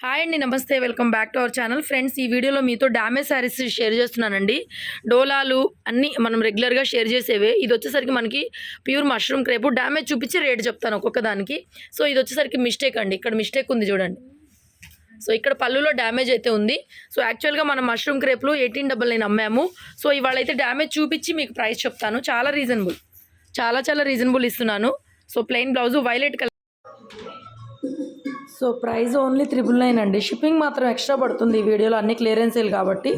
Hi అండి, నమస్తే. Welcome back to our channel. Friends, ఈ వీడియోలో మీతో డ్యామేజ్ శారీస్ షేర్ చేస్తున్నానండి. డోలాలు అన్నీ మనం రెగ్యులర్గా షేర్ చేసేవే. ఇది వచ్చేసరికి మనకి ప్యూర్ మష్రూమ్ క్రేపు. డ్యామేజ్ చూపించి రేట్ చెప్తాను ఒక్కొక్క దానికి. సో ఇది వచ్చేసరికి మిస్టేక్ అండి, ఇక్కడ మిస్టేక్ ఉంది చూడండి. సో ఇక్కడ పళ్ళులో డ్యామేజ్ అయితే ఉంది. సో యాక్చువల్గా మనం మష్రూమ్ క్రేప్లు 1899 అమ్మాము. సో ఇవాళ అయితే డ్యామేజ్ చూపించి మీకు ప్రైస్ చెప్తాను. చాలా రీజనబుల్, చాలా రీజనబుల్ ఇస్తున్నాను. So plain blouse violet colour. So price only 999 అండి. షిప్పింగ్ మాత్రం ఎక్స్ట్రా పడుతుంది. ఈ వీడియోలో అన్ని క్లియరెన్స్ సేల్ కాబట్టి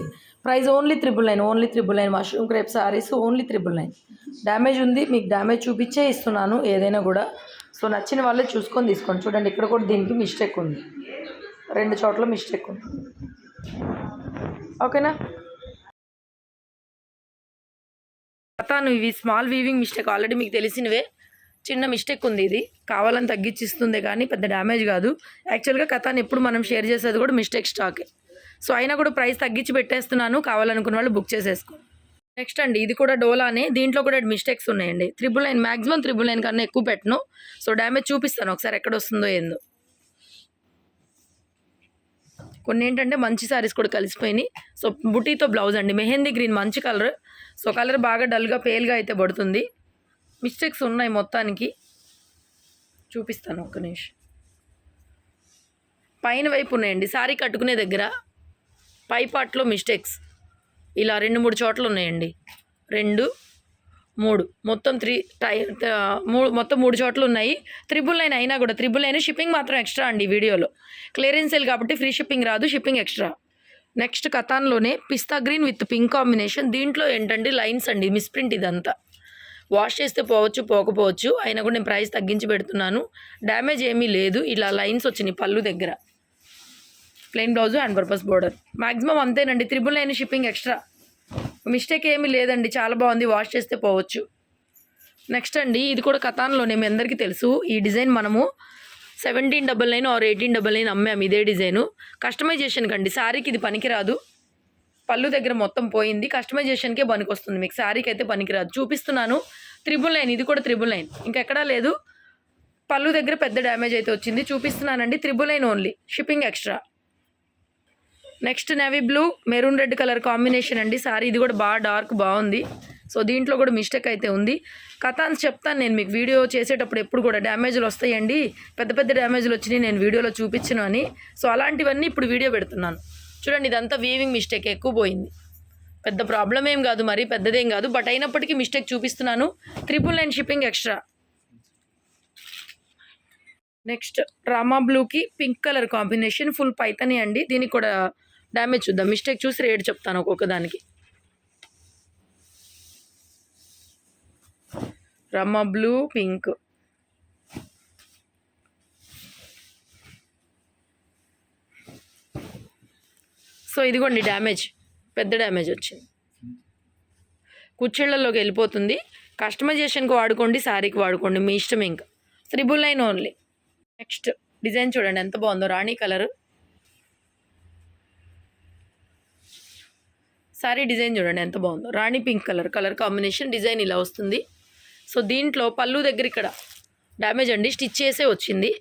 price only 999. Mushroom crepe saris only 999. Damage ఉంది, మీకు డ్యామేజ్ చూపించే ఇస్తున్నాను ఏదైనా కూడా. సో నచ్చిన వాళ్ళే చూసుకొని తీసుకోండి. చూడండి, ఇక్కడ కూడా దీనికి మిస్టేక్ ఉంది, 2 చోట్ల మిస్టేక్ ఉంది. ఓకేనా? కథాను ఇవి స్మాల్ వీవింగ్ మిస్టేక్, ఆల్రెడీ మీకు తెలిసినవే. చిన్న మిస్టేక్ ఉంది, ఇది కావాలని తగ్గించిస్తుంది కానీ పెద్ద డ్యామేజ్ కాదు. యాక్చువల్గా కథాన్ని ఎప్పుడు మనం షేర్ చేసేది కూడా మిస్టేక్ స్టాకే. సో అయినా కూడా ప్రైస్ తగ్గించి పెట్టేస్తున్నాను, కావాలనుకున్న వాళ్ళు బుక్ చేసేసుకో. నెక్స్ట్ అండి, ఇది కూడా డోలానే. దీంట్లో కూడా మిస్టేక్స్ ఉన్నాయండి. 999, మ్యాక్సిమం 999 కన్నా ఎక్కువ పెట్టను. సో డ్యామేజ్ చూపిస్తాను ఒకసారి ఎక్కడ వస్తుందో ఏందో. కొన్ని ఏంటంటే మంచి సారీస్ కూడా కలిసిపోయినాయి. సో బుటీతో బ్లౌజ్ అండి, మెహందీ గ్రీన్, మంచి కలర్. సో కలర్ బాగా డల్గా పేల్గా అయితే పడుతుంది. మిస్టేక్స్ ఉన్నాయి మొత్తానికి, చూపిస్తాను ఒక్క నిమిషం. పైన వైపు ఉన్నాయండి, సారీ కట్టుకునే దగ్గర పై పార్ట్లో మిస్టేక్స్ ఇలా 2-3 చోట్ల ఉన్నాయండి. 2, 3 మొత్తం 3 చోట్ల ఉన్నాయి. 999 అయినా కూడా 999. షిప్పింగ్ మాత్రం ఎక్స్ట్రా అండి. వీడియోలో క్లియరెన్స్ సేల్ కాబట్టి ఫ్రీ షిప్పింగ్ రాదు, షిప్పింగ్ ఎక్స్ట్రా. నెక్స్ట్ కథాన్లోనే pista green with pink combination. దీంట్లో ఏంటండి లైన్స్ అండి, మిస్ప్రింట్. ఇదంతా వాష్ చేస్తే పోవచ్చు, పోకపోవచ్చు. అయినా కూడా నేను ప్రైస్ తగ్గించి పెడుతున్నాను. డ్యామేజ్ ఏమీ లేదు. ఇలా లైన్స్ వచ్చినాయి పళ్ళు దగ్గర. Plain blouse and purpose border. Maximum అంతేనండి. 999 షిప్పింగ్ ఎక్స్ట్రా. మిస్టేక్ ఏమీ లేదండి, చాలా బాగుంది. వాష్ చేస్తే పోవచ్చు. నెక్స్ట్ అండి, ఇది కూడా కథాన్లోనే, మీ అందరికీ తెలుసు. ఈ డిజైన్ మనము 1799 ఆర్ 1899 అమ్మాము. ఇదే డిజైను కస్టమైజేషన్కి అండి. శారీకి ఇది పనికిరాదు, పళ్ళు దగ్గర మొత్తం పోయింది. కస్టమైజేషన్కే పనికొస్తుంది, మీకు శారీకి అయితే పనికిరాదు. చూపిస్తున్నాను 999. ఇది కూడా 999, ఇంకెక్కడా లేదు. పళ్ళు దగ్గర పెద్ద డ్యామేజ్ అయితే వచ్చింది. చూపిస్తున్నానండి 999 only, shipping extra. Next navy blue maroon red colour combination అండి. సారీ ఇది కూడా బాగా డార్క్, బాగుంది. సో దీంట్లో కూడా మిస్టేక్ అయితే ఉంది. కథాన్స్ చెప్తాను నేను మీకు వీడియో చేసేటప్పుడు. ఎప్పుడు కూడా డ్యామేజ్లు వస్తాయండి, పెద్ద డ్యామేజ్లు వచ్చినాయి, నేను వీడియోలో చూపించను అని. సో అలాంటివన్నీ ఇప్పుడు వీడియో పెడుతున్నాను. చూడండి, ఇదంతా వీవింగ్ మిస్టేక్, ఎక్కువ పోయింది. పెద్ద ప్రాబ్లం ఏం కాదు, మరీ పెద్దదేం కాదు. బట్ అయినప్పటికీ మిస్టేక్ చూపిస్తున్నాను. 999 షిప్పింగ్ ఎక్స్ట్రా. నెక్స్ట్ రామా బ్లూకి pink colour combination, full Paithani అండి. దీనికి కూడా డ్యామేజ్ చూద్దాం, మిస్టేక్ చూసి రేట్ చెప్తాను ఒక్కొక్క దానికి. Rama blue pink. సో ఇదిగోండి డ్యామేజ్, పెద్ద డ్యామేజ్ వచ్చింది. కుచ్చిళ్ళల్లోకి వెళ్ళిపోతుంది. కస్టమైజేషన్కి వాడుకోండి, శారీకి వాడుకోండి, మీ ఇష్టం. ఇంకా 999 ఓన్లీ. నెక్స్ట్ డిజైన్ చూడండి ఎంత బాగుందో, రాణి కలర్. శారీ డిజైన్ చూడండి ఎంత బాగుందో, రాణి పింక్ కలర్ కాంబినేషన్. డిజైన్ ఇలా వస్తుంది. సో దీంట్లో పళ్ళు దగ్గర ఇక్కడ డ్యామేజ్ అండి, స్టిచ్ చేసే వచ్చింది.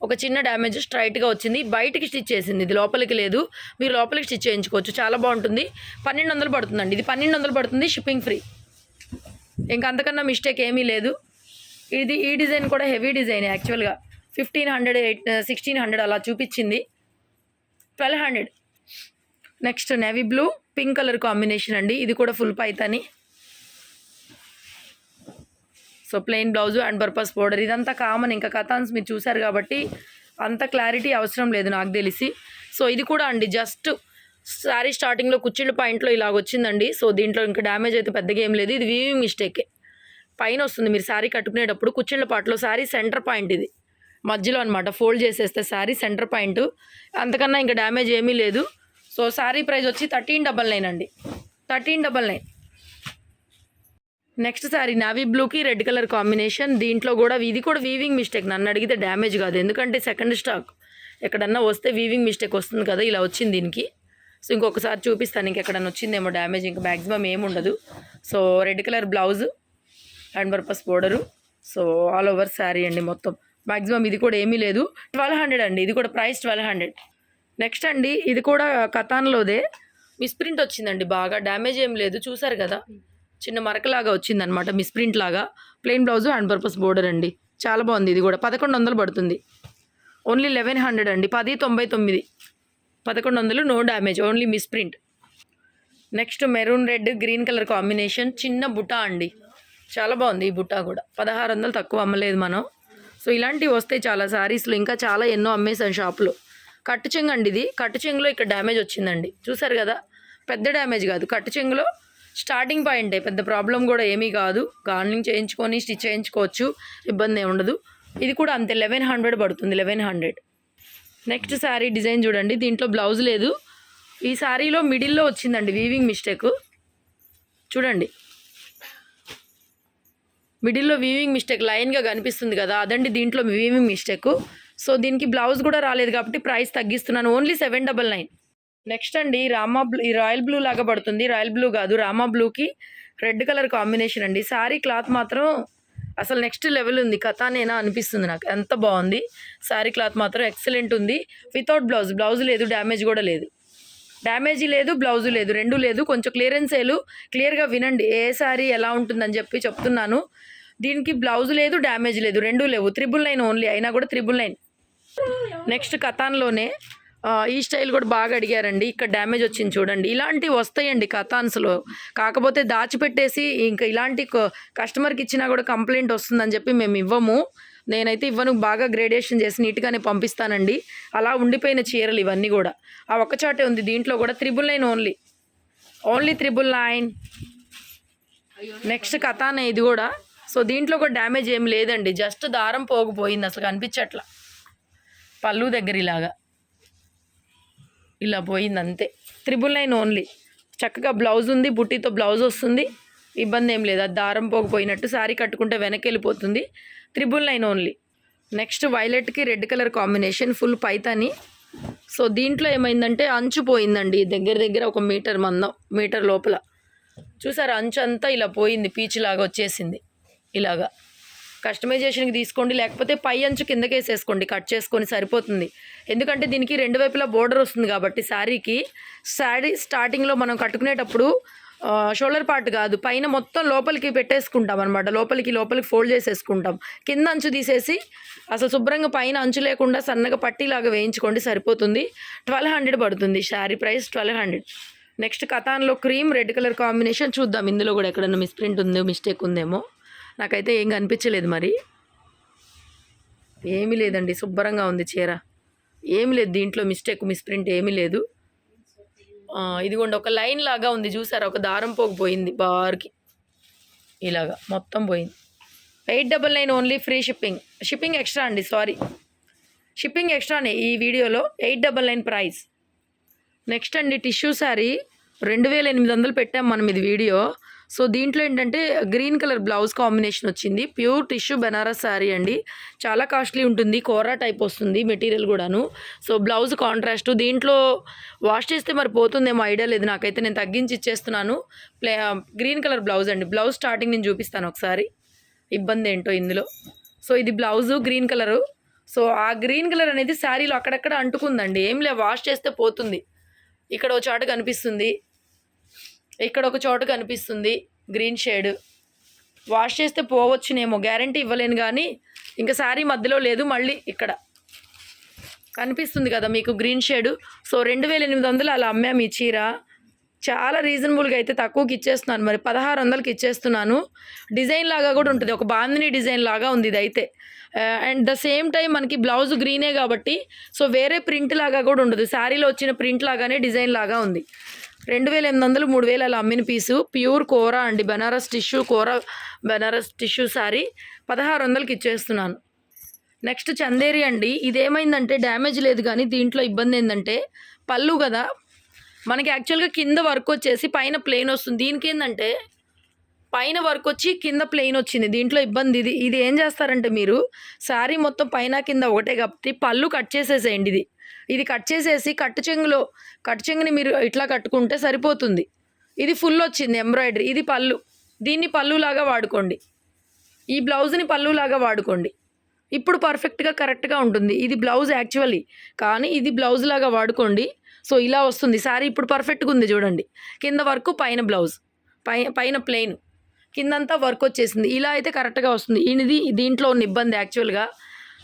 ఒక చిన్న డ్యామేజ్ స్ట్రైట్గా వచ్చింది, బయటికి స్టిచ్ చేసింది, ఇది లోపలికి లేదు. మీరు లోపలికి స్టిచ్ చేయించుకోవచ్చు, చాలా బాగుంటుంది. 1200 పడుతుందండి, ఇది 1200 పడుతుంది, షిప్పింగ్ ఫ్రీ. ఇంకా అంతకన్నా మిస్టేక్ ఏమీ లేదు. ఈ డిజైన్ కూడా హెవీ డిజైన్. యాక్చువల్గా 1500, 1600 అలా చూపించింది, 1200. Next navy blue pink colour combination అండి. ఇది కూడా full Paithani. So plain blouse and purpose border. ఇదంతా కామన్, ఇంకా కథాన్స్ మీరు చూసారు కాబట్టి అంత క్లారిటీ అవసరం లేదు నాకు తెలిసి. సో ఇది కూడా అండి, జస్ట్ శారీ స్టార్టింగ్లో కుచ్చిళ్ళ పాయింట్లో ఇలాగ వచ్చిందండి. సో దీంట్లో ఇంకా డ్యామేజ్ అయితే పెద్దగా ఏం లేదు. ఇది వీవింగ్ మిస్టేకే, పైన వస్తుంది. మీరు శారీ కట్టుకునేటప్పుడు కుచ్చిళ్ళ పాటలో శారీ సెంటర్ పాయింట్ ఇది మధ్యలో అనమాట. ఫోల్డ్ చేసేస్తే శారీ సెంటర్ పాయింట్, అంతకన్నా ఇంకా డ్యామేజ్ ఏమీ లేదు. సో శారీ ప్రైస్ వచ్చి 1399 అండి, 1399. నెక్స్ట్ శారీ నావీ బ్లూకి రెడ్ కలర్ కాంబినేషన్. దీంట్లో కూడా ఇది కూడా వీవింగ్ మిస్టేక్. నన్ను అడిగితే డ్యామేజ్ కాదు, ఎందుకంటే సెకండ్ స్టాక్ ఎక్కడన్నా వస్తే వీవింగ్ మిస్టేక్ వస్తుంది కదా, ఇలా వచ్చింది దీనికి. సో ఇంకొకసారి చూపిస్తాను, ఇంకెక్కడన్నా వచ్చిందేమో డ్యామేజ్. ఇంకా మ్యాక్సిమం ఏముండదు. So red colour blouse and purpose border. So all over sari అండి మొత్తం. మ్యాక్సిమం ఇది కూడా ఏమీ లేదు. 1200 అండి, ఇది కూడా ప్రైస్ 1200. నెక్స్ట్ అండి ఇది కూడా కథాన్లోదే మిస్ప్రింట్ వచ్చిందండి, బాగా డ్యామేజ్ ఏం లేదు, చూసారు కదా, చిన్న మరకలాగా వచ్చిందనమాట, మిస్ప్రింట్ లాగా. Plain blouse hand purpose border అండి, చాలా బాగుంది. ఇది కూడా 1100 పడుతుంది, ఓన్లీ 1100 అండి, 1099, 1100, no damage, only misprint. Next maroon red green colour combination, చిన్న బుటా అండి, చాలా బాగుంది. ఈ బుటా కూడా 1600, తక్కువ అమ్మలేదు మనం. సో ఇలాంటివి వస్తాయి చాలా శారీస్లో, ఇంకా చాలా ఎన్నో అమ్మేసాను షాప్లో. కట్టు చెంగు అండి, ఇది కట్టు చెంగులో ఇక్కడ డ్యామేజ్ వచ్చిందండి, చూసారు కదా, పెద్ద డ్యామేజ్ కాదు, కట్టు చెంగులో స్టార్టింగ్ పాయింటే, పెద్ద ప్రాబ్లం కూడా ఏమీ కాదు, గార్నింగ్ చేయించుకొని స్టిచ్ చేయించుకోవచ్చు, ఇబ్బంది ఏమి ఉండదు. ఇది కూడా అంతే 1100 పడుతుంది, 1100. నెక్స్ట్ శారీ డిజైన్ చూడండి, దీంట్లో బ్లౌజ్ లేదు, ఈ శారీలో మిడిల్లో వచ్చిందండి వీవింగ్ మిస్టేక్, చూడండి మిడిల్లో వీవింగ్ మిస్టేక్ లైన్గా కనిపిస్తుంది కదా, అదండి దీంట్లో వీవింగ్ మిస్టేక్. సో దీనికి బ్లౌజ్ కూడా రాలేదు కాబట్టి ప్రైస్ తగ్గిస్తున్నాను, ఓన్లీ 799. నెక్స్ట్ అండి రామా బ్లూ, ఈ రాయల్ బ్లూ లాగా పడుతుంది, రాయల్ బ్లూ కాదు, రామా బ్లూకి రెడ్ కలర్ కాంబినేషన్ అండి. శారీ క్లాత్ మాత్రం అసలు నెక్స్ట్ లెవెల్ ఉంది, కథానేనా అనిపిస్తుంది నాకు, ఎంత బాగుంది. శారీ క్లాత్ మాత్రం ఎక్సలెంట్ ఉంది, వితౌట్ బ్లౌజ్, బ్లౌజ్ లేదు, డ్యామేజ్ కూడా లేదు, డ్యామేజీ లేదు, బ్లౌజు లేదు, రెండు లేదు. కొంచెం క్లియరెన్స్ సేలు, క్లియర్గా వినండి ఏ శారీ ఎలా ఉంటుందని చెప్పి చెప్తున్నాను. దీనికి బ్లౌజ్ లేదు, డ్యామేజ్ లేదు, రెండూ లేవు, 999 ఓన్లీ, అయినా కూడా 999. నెక్స్ట్ కథాన్లోనే ఈ స్టైల్ కూడా బాగా అడిగారండి, ఇక్కడ డ్యామేజ్ వచ్చింది చూడండి, ఇలాంటివి వస్తాయండి కథాన్స్లో, కాకపోతే దాచిపెట్టేసి ఇంకా ఇలాంటి కస్టమర్కి ఇచ్చినా కూడా కంప్లైంట్ వస్తుందని చెప్పి మేము ఇవ్వము, నేనైతే ఇవ్వను, బాగా గ్రేడేషన్ చేసి నీట్గానే పంపిస్తానండి. అలా ఉండిపోయిన చీరలు ఇవన్నీ కూడా, ఆ ఒక్క చాటే ఉంది, దీంట్లో కూడా 999 ఓన్లీ, ఓన్లీ 999. నెక్స్ట్ కథానే ఇది కూడా, సో దీంట్లో కూడా డ్యామేజ్ ఏం లేదండి, జస్ట్ దారం పోగిపోయింది, అసలు కనిపించట్లా, పళ్ళు దగ్గర ఇలాగా ఇలా పోయింది అంతే, 999 ఓన్లీ. చక్కగా బ్లౌజ్ ఉంది, బుట్టితో బ్లౌజ్ వస్తుంది, ఇబ్బంది ఏం లేదు, అది దారం పోగిపోయినట్టు శారీ కట్టుకుంటే వెనక్కి వెళ్ళిపోతుంది, 999 ఓన్లీ. నెక్స్ట్ వైలెట్కి red colour combination, full Paithani. So దీంట్లో ఏమైందంటే అంచు పోయిందండి, దగ్గర దగ్గర 1 మీటర్ మందం, మీటర్ లోపల, చూసారా అంచు అంతా ఇలా పోయింది, పీచ్ లాగా వచ్చేసింది. ఇలాగా కస్టమైజేషన్కి తీసుకోండి, లేకపోతే పై అంచు కిందకేసేసుకోండి, కట్ చేసుకొని సరిపోతుంది. ఎందుకంటే దీనికి 2 వైపులా బోర్డర్ వస్తుంది కాబట్టి శారీకి, శారీ స్టార్టింగ్లో మనం కట్టుకునేటప్పుడు షోల్డర్ పార్ట్ కాదు, పైన మొత్తం లోపలికి పెట్టేసుకుంటాం అనమాట, లోపలికి ఫోల్డ్ చేసేసుకుంటాం, కింద అంచు తీసేసి అసలు శుభ్రంగా పైన అంచు లేకుండా సన్నగా పట్టీలాగా వేయించుకోండి, సరిపోతుంది. 1200 పడుతుంది, శారీ ప్రైస్ 1200. నెక్స్ట్ కథాన్లో క్రీమ్ రెడ్ కలర్ కాంబినేషన్, చూద్దాం ఇందులో కూడా ఎక్కడన్నా మిస్ప్రింట్ ఉందో, మిస్టేక్ ఉందేమో, నాకైతే ఏం కనిపించలేదు, మరి ఏమీ లేదండి, శుభ్రంగా ఉంది చీర, ఏమి లేదు దీంట్లో మిస్ప్రింట్ ఏమీ లేదు. ఇదిగోండి ఒక లైన్ లాగా ఉంది చూసారా, ఒక దారం పోగిపోయింది బార్కి, ఇలాగా మొత్తం పోయింది. 899 ఓన్లీ, ఫ్రీ షిప్పింగ్ ఎక్స్ట్రా అండి, సారీ షిప్పింగ్ ఎక్స్ట్రానే ఈ వీడియోలో, 899 ప్రైస్. నెక్స్ట్ అండి టిష్యూ శారీ, 2800 పెట్టాం మనం ఇది వీడియో. సో దీంట్లో ఏంటంటే గ్రీన్ కలర్ బ్లౌజ్ కాంబినేషన్ వచ్చింది, ప్యూర్ టిష్యూ బెనారస్ శారీ అండి, చాలా కాస్ట్లీ ఉంటుంది, కోరా టైప్ వస్తుంది మెటీరియల్ కూడాను. సో బ్లౌజ్ కాంట్రాస్ట్, దీంట్లో వాష్ చేస్తే మరి పోతుందేమో ఐడియా లేదు నాకైతే, నేను తగ్గించి ఇచ్చేస్తున్నాను. గ్రీన్ కలర్ బ్లౌజ్ అండి, బ్లౌజ్ స్టార్టింగ్ నేను చూపిస్తాను ఒకసారి, ఇబ్బంది ఏంటో ఇందులో. సో ఇది బ్లౌజు గ్రీన్ కలరు, సో ఆ గ్రీన్ కలర్ అనేది శారీలో అక్కడక్కడ అంటుకుందండి, ఏం లే వాష్ చేస్తే పోతుంది. ఇక్కడ ఒక చోట కనిపిస్తుంది, ఇక్కడ ఒక చోట కనిపిస్తుంది గ్రీన్ షేడ్, వాష్ చేస్తే పోవచ్చునేమో, గ్యారంటీ ఇవ్వలేను కానీ ఇంకా శారీ మధ్యలో లేదు, మళ్ళీ ఇక్కడ కనిపిస్తుంది కదా మీకు గ్రీన్ షేడు. సో 2800 అలా అమ్మాము ఈ చీర, చాలా రీజనబుల్గా అయితే తక్కువకి ఇచ్చేస్తున్నాను, మరి 1600కి ఇచ్చేస్తున్నాను. డిజైన్ లాగా కూడా ఉంటుంది, ఒక బాందిని డిజైన్ లాగా ఉంది ఇది అయితే, అండ్ ద సేమ్ టైం మనకి బ్లౌజ్ గ్రీనే కాబట్టి సో వేరే ప్రింట్ లాగా కూడా ఉండదు, శారీలో వచ్చిన ప్రింట్ లాగానే డిజైన్ లాగా ఉంది. 2800, 3000 అలా అమ్మిన పీసు, ప్యూర్ కోరా అండి, బెనారస్ టిష్యూ, కోరా బెనారస్ టిష్యూ శారీ 1600కి ఇచ్చేస్తున్నాను. నెక్స్ట్ చందేరి అండి, ఇదేమైందంటే డ్యామేజ్ లేదు కానీ దీంట్లో ఇబ్బంది ఏంటంటే పళ్ళు కదా మనకి, యాక్చువల్గా కింద వర్క్ వచ్చేసి పైన ప్లెయిన్ వస్తుంది, దీనికి ఏంటంటే పైన వర్క్ వచ్చి కింద ప్లెయిన్ వచ్చింది, దీంట్లో ఇబ్బంది. ఇది ఏం చేస్తారంటే మీరు శారీ మొత్తం పైన కింద ఒకటే కాబట్టి పళ్ళు కట్ చేసేసేయండి, ఇది కట్ చేసేసి కట్టు చెంగుని మీరు ఇట్లా కట్టుకుంటే సరిపోతుంది. ఇది ఫుల్ వచ్చింది ఎంబ్రాయిడరీ, ఇది పళ్ళు, దీన్ని పళ్ళులాగా వాడుకోండి, ఈ బ్లౌజ్ని పళ్ళులాగా వాడుకోండి. ఇప్పుడు పర్ఫెక్ట్గా కరెక్ట్గా ఉంటుంది. ఇది బ్లౌజ్ యాక్చువల్లీ, కానీ ఇది బ్లౌజ్ లాగా వాడుకోండి. సో ఇలా వస్తుంది శారీ. ఇప్పుడు పర్ఫెక్ట్గా ఉంది చూడండి. కింద వర్క్, పైన బ్లౌజ్, పైన ప్లెయిన్, కిందంతా వర్క్ వచ్చేసింది. ఇలా అయితే కరెక్ట్గా వస్తుంది. ఇది దీంట్లో ఉన్న ఇబ్బంది యాక్చువల్గా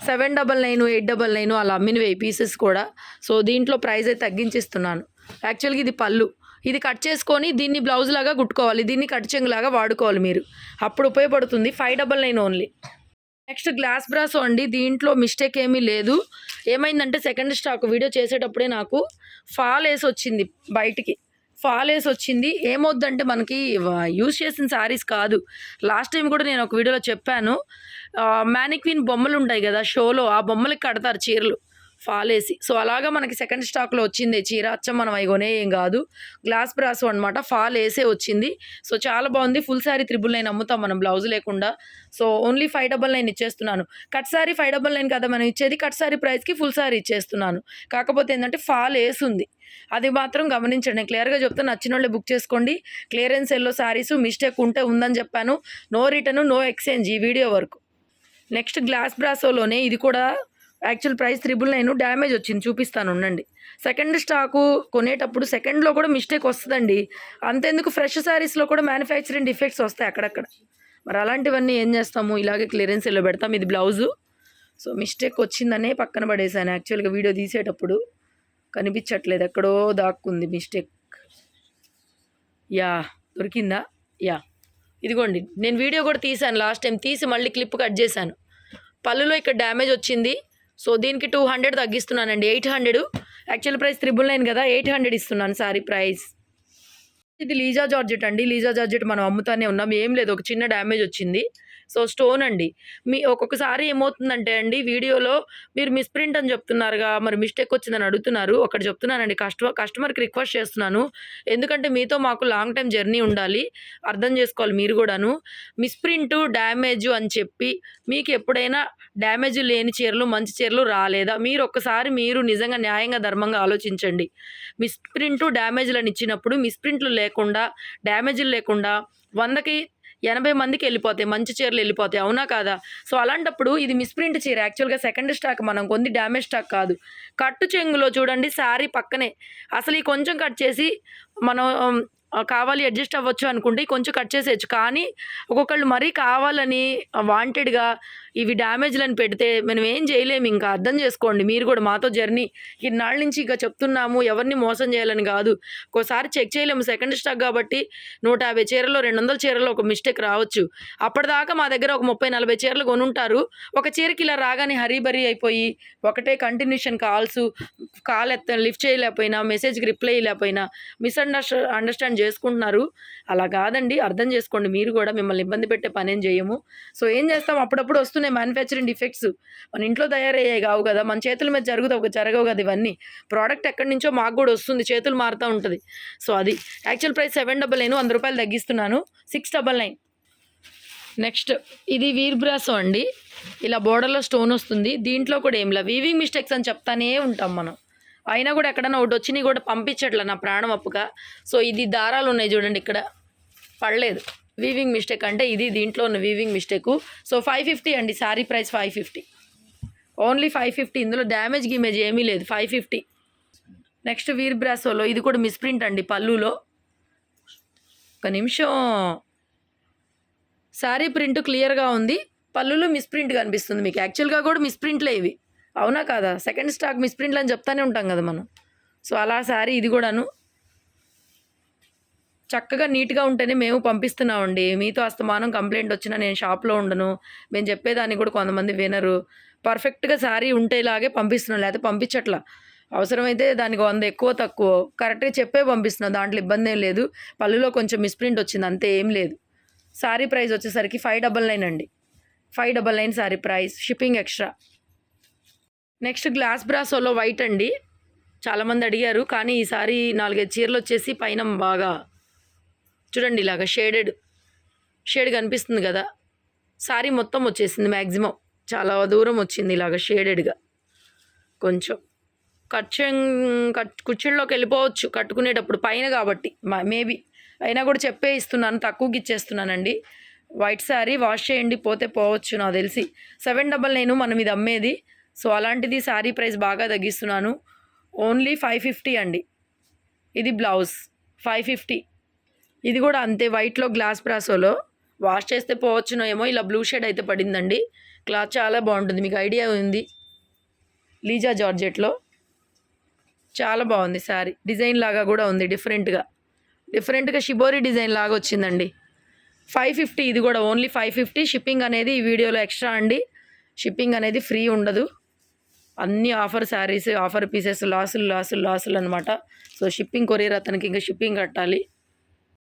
799, 899 అలా అమ్మినవి పీసెస్ కూడా. సో దీంట్లో ప్రైస్ అయితే తగ్గించిస్తున్నాను. యాక్చువల్గా ఇది పళ్ళు, ఇది కట్ చేసుకొని దీన్ని బ్లౌజ్ లాగా కుట్టుకోవాలి, దీన్ని కట్ చెంగులాగా వాడుకోవాలి మీరు, అప్పుడు ఉపయోగపడుతుంది. 599 ఓన్లీ. నెక్స్ట్ గ్లాస్ బ్రాసో అండి. దీంట్లో మిస్టేక్ ఏమీ లేదు. ఏమైందంటే సెకండ్ స్టాక్ వీడియో చేసేటప్పుడే నాకు ఫాల్ వేసి వచ్చింది, బయటికి ఫాల్ వేసి వచ్చింది. ఏమవుద్దంటే మనకి యూజ్ చేసిన శారీస్ కాదు. లాస్ట్ టైం కూడా నేను ఒక వీడియోలో చెప్పాను, మ్యానిక్విన్ బొమ్మలు ఉంటాయి కదా షోలో, ఆ బొమ్మలకి కడతారు చీరలు ఫాల్ వేసి. సో అలాగా మనకి సెకండ్ స్టాక్లో వచ్చింది చీర. అచ్చం మనం అవి కొనే ఏం కాదు, గ్లాస్ బ్రాసో అనమాట, ఫాల్ వేసే వచ్చింది. సో చాలా బాగుంది. ఫుల్ శారీ 999 అమ్ముతాం మనం బ్లౌజ్ లేకుండా. సో ఓన్లీ 599 ఇచ్చేస్తున్నాను. కట్ శారీ 599 కదా మనం ఇచ్చేది, కట్ శారీ ప్రైస్కి ఫుల్ శారీ ఇచ్చేస్తున్నాను. కాకపోతే ఏంటంటే ఫాల్ వేసింది, అది మాత్రం గమనించండి. నేను క్లియర్గా చెప్తే నచ్చిన వాళ్ళే బుక్ చేసుకోండి. క్లియరెన్స్ ఎల్లో శారీస్ మిస్టేక్ ఉంటే ఉందని చెప్పాను. నో రిటర్న్, నో ఎక్స్చేంజ్ ఈ వీడియో వరకు. నెక్స్ట్ గ్లాస్ బ్రాసోలోనే ఇది కూడా యాక్చువల్ ప్రైస్ 999, డ్యామేజ్ వచ్చింది, చూపిస్తాను ఉండండి. సెకండ్ స్టాకు కొనేటప్పుడు సెకండ్లో కూడా మిస్టేక్ వస్తుందండి. అంతెందుకు ఫ్రెష్ శారీస్లో కూడా మ్యానుఫ్యాక్చరింగ్ డిఫెక్ట్స్ వస్తాయి అక్కడక్కడ. మరి అలాంటివన్నీ ఏం చేస్తాము, ఇలాగే క్లియరెన్స్ ఎల్లో పెడతాం. ఇది బ్లౌజు. సో మిస్టేక్ వచ్చిందనే పక్కన పడేసాను. యాక్చువల్గా వీడియో తీసేటప్పుడు కనిపించట్లేదు, ఎక్కడో దాక్కుంది మిస్టేక్. యా దొరికిందా? యా ఇదిగోండి. నేను వీడియో కూడా తీశాను లాస్ట్ టైం, తీసి మళ్ళీ క్లిప్ కట్ చేశాను. పళ్ళులో ఇక్కడ డ్యామేజ్ వచ్చింది. సో దీనికి 200 తగ్గిస్తున్నానండి, 800. యాక్చువల్ ప్రైస్ 999 కదా, 800 ఇస్తున్నాను సారీ ప్రైస్. ఇది లీజా జార్జెట్ అండి. లీజా జార్జెట్ మనం అమ్ముతానే ఉన్నాం. ఏం లేదు, ఒక చిన్న డ్యామేజ్ వచ్చింది. సో స్టోన్ అండి. ఒక్కొక్కసారి ఏమవుతుందంటే అండి, వీడియోలో మీరు మిస్ప్రింట్ అని చెప్తున్నారుగా, మరి మిస్టేక్ వచ్చిందని అడుగుతున్నారు. ఒకటి చెప్తున్నానండి, కస్టమర్కి రిక్వెస్ట్ చేస్తున్నాను. ఎందుకంటే మీతో మాకు లాంగ్ టైం జర్నీ ఉండాలి, అర్థం చేసుకోవాలి మీరు కూడాను. మిస్ప్రింట్, డ్యామేజ్ అని చెప్పి మీకు ఎప్పుడైనా డ్యామేజ్ లేని చీరలు, మంచి చీరలు రాలేదా? మీరు నిజంగా న్యాయంగా, ధర్మంగా ఆలోచించండి. మిస్ప్రింట్, డ్యామేజ్లను ఇచ్చినప్పుడు మిస్ప్రింట్లు లేకుండా, డ్యామేజ్లు లేకుండా 100కి 80 మందికి వెళ్ళిపోతాయి, మంచి చీరలు వెళ్ళిపోతాయి, అవునా కాదా? సో అలాంటప్పుడు ఇది మిస్ప్రింట్ చీర, యాక్చువల్గా సెకండ్ స్టాక్ మనం కొంది, డ్యామేజ్ స్టాక్ కాదు. కట్టు చెంగులో చూడండి శారీ పక్కనే, అసలు ఈ కొంచెం కట్ చేసి మనం కావాలి అడ్జస్ట్ అవ్వచ్చు అనుకుంటే కొంచెం కట్ చేసేయచ్చు. కానీ ఒక్కొక్కళ్ళు మరీ కావాలని వాంటెడ్గా ఇవి డ్యామేజ్లను పెడితే మనం ఏం చేయలేము. ఇంకా అర్థం చేసుకోండి మీరు కూడా, మాతో జర్నీ ఇన్నాళ్ళ నుంచి ఇక చెప్తున్నాము, ఎవరిని మోసం చేయాలని కాదు. ఒక్కోసారి చెక్ చేయలేము, సెకండ్ స్టాక్ కాబట్టి 150 చీరలో 200 చీరలో ఒక మిస్టేక్ రావచ్చు. అప్పటిదాకా మా దగ్గర ఒక 30-40 చీరలు కొనుంటారు. ఒక చీరకి ఇలా రాగానే హరీబరీ అయిపోయి ఒకటే కంటిన్యూషన్ కాల్ లిఫ్ట్ చేయలేకపోయినా, మెసేజ్కి రిప్లై ఇవ్వలేకపోయినా అండర్స్టాండ్ చేసుకుంటున్నారు. అలా కాదండి, అర్థం చేసుకోండి మీరు కూడా. మిమ్మల్ని ఇబ్బంది పెట్టే పని ఏం చేయము. సో ఏం చేస్తాం, అప్పుడప్పుడు వస్తున్నాయి మ్యానుఫ్యాక్చరింగ్ డిఫెక్ట్స్, మన ఇంట్లో తయారయ్యాయి కావు కదా, మన చేతుల మీద జరగవు కదా ఇవన్నీ. ప్రోడక్ట్ ఎక్కడి నుంచో మాకు కూడా వస్తుంది, చేతులు మారుతూ ఉంటుంది. సో అది యాక్చువల్ ప్రైస్ 799, 100 రూపాయలు తగ్గిస్తున్నాను, 699. నెక్స్ట్ ఇది వీర్ బ్రాసో అండి. ఇలా బోర్డర్లో స్టోన్ వస్తుంది. దీంట్లో కూడా ఏంలా వీవింగ్ మిస్టేక్స్ అని చెప్తానే ఉంటాం మనం, అయినా కూడా ఎక్కడన్నా ఒకటి వచ్చినాయి కూడా పంపించట్లే నా ప్రాణం అప్పుగా. సో ఇది దారాలు ఉన్నాయి చూడండి, ఇక్కడ పడలేదు. వీవింగ్ మిస్టేక్ అంటే ఇది, దీంట్లో ఉన్న వీవింగ్ మిస్టేకు. సో 550 అండి, శారీ ప్రైస్ 550, ఓన్లీ 550. ఇందులో డ్యామేజ్ గిమేజ్ ఏమీ లేదు, 550. నెక్స్ట్ వీర్ బ్రాసోలో ఇది కూడా మిస్ప్రింట్ అండి. పళ్ళులో ఒక నిమిషం, శారీ ప్రింట్ క్లియర్గా ఉంది, పళ్ళులో మిస్ప్రింట్ కనిపిస్తుంది మీకు. యాక్చువల్గా కూడా మిస్ప్రింట్లే ఇవి, అవునా కాదా? సెకండ్ స్టాక్ మిస్ప్రింట్లు అని చెప్తానే ఉంటాం కదా మనం. సో అలా శారీ ఇది కూడాను చక్కగా నీట్గా ఉంటేనే మేము పంపిస్తున్నామండి. మీతో అస్తమానం కంప్లైంట్ వచ్చినా నేను షాప్లో ఉండను, మేము చెప్పేదాన్ని కూడా కొంతమంది వినరు. పర్ఫెక్ట్గా శారీ ఉంటేలాగే పంపిస్తున్నాం, లేకపోతే పంపించట్లా. అవసరమైతే దానికి 100 ఎక్కువ తక్కువ కరెక్ట్గా చెప్పే పంపిస్తున్నాం, దాంట్లో ఇబ్బంది ఏం లేదు. పళ్ళులో కొంచెం మిస్ప్రింట్ వచ్చింది, అంతే, ఏం లేదు. శారీ ప్రైస్ వచ్చేసరికి 599 అండి, 599 sari price, shipping extra. Next glass బ్రాసోలో వైట్ అండి. చాలామంది అడిగారు, కానీ ఈసారి 4-5 చీరలు వచ్చేసి పైన బాగా చూడండి ఇలాగ షేడ్ కనిపిస్తుంది కదా, శారీ మొత్తం వచ్చేసింది మ్యాక్సిమం, చాలా దూరం వచ్చింది ఇలాగ షేడెడ్గా. కొంచెం కుర్చీల్లోకి వెళ్ళిపోవచ్చు కట్టుకునేటప్పుడు, పైన కాబట్టి మేబీ, అయినా కూడా చెప్పే ఇస్తున్నాను, తక్కువకి ఇచ్చేస్తున్నానండి. వైట్ శారీ వాష్ చేయండి పోతే పోవచ్చు నాకు తెలిసి 799 మనం ఇది అమ్మేది. సో అలాంటిది శారీ ప్రైస్ బాగా తగ్గిస్తున్నాను. ఓన్లీ 550 అండి. ఇది బ్లౌజ్ 550. ఇది కూడా అంతే వైట్లో గ్లాస్ బ్రాసోలో వాష్ చేస్తే పోవచ్చునో ఏమో. ఇలా బ్లూ షేడ్ అయితే పడిందండి. క్లాత్ చాలా బాగుంటుంది. మీకు ఐడియా ఉంది లీజా జార్జెట్లో. చాలా బాగుంది శారీ. డిజైన్ లాగా కూడా ఉంది డిఫరెంట్గా షిబోరి డిజైన్ లాగా వచ్చిందండి. 550 ఇది కూడా ఓన్లీ 550. షిప్పింగ్ అనేది ఈ వీడియోలో ఎక్స్ట్రా అండి. షిప్పింగ్ అనేది ఫ్రీ ఉండదు. అన్ని ఆఫర్ శారీస్ ఆఫర్ పీసెస్ లాసులు అనమాట. సో షిప్పింగ్ కొరియర్ అతనికి ఇంకా షిప్పింగ్ కట్టాలి.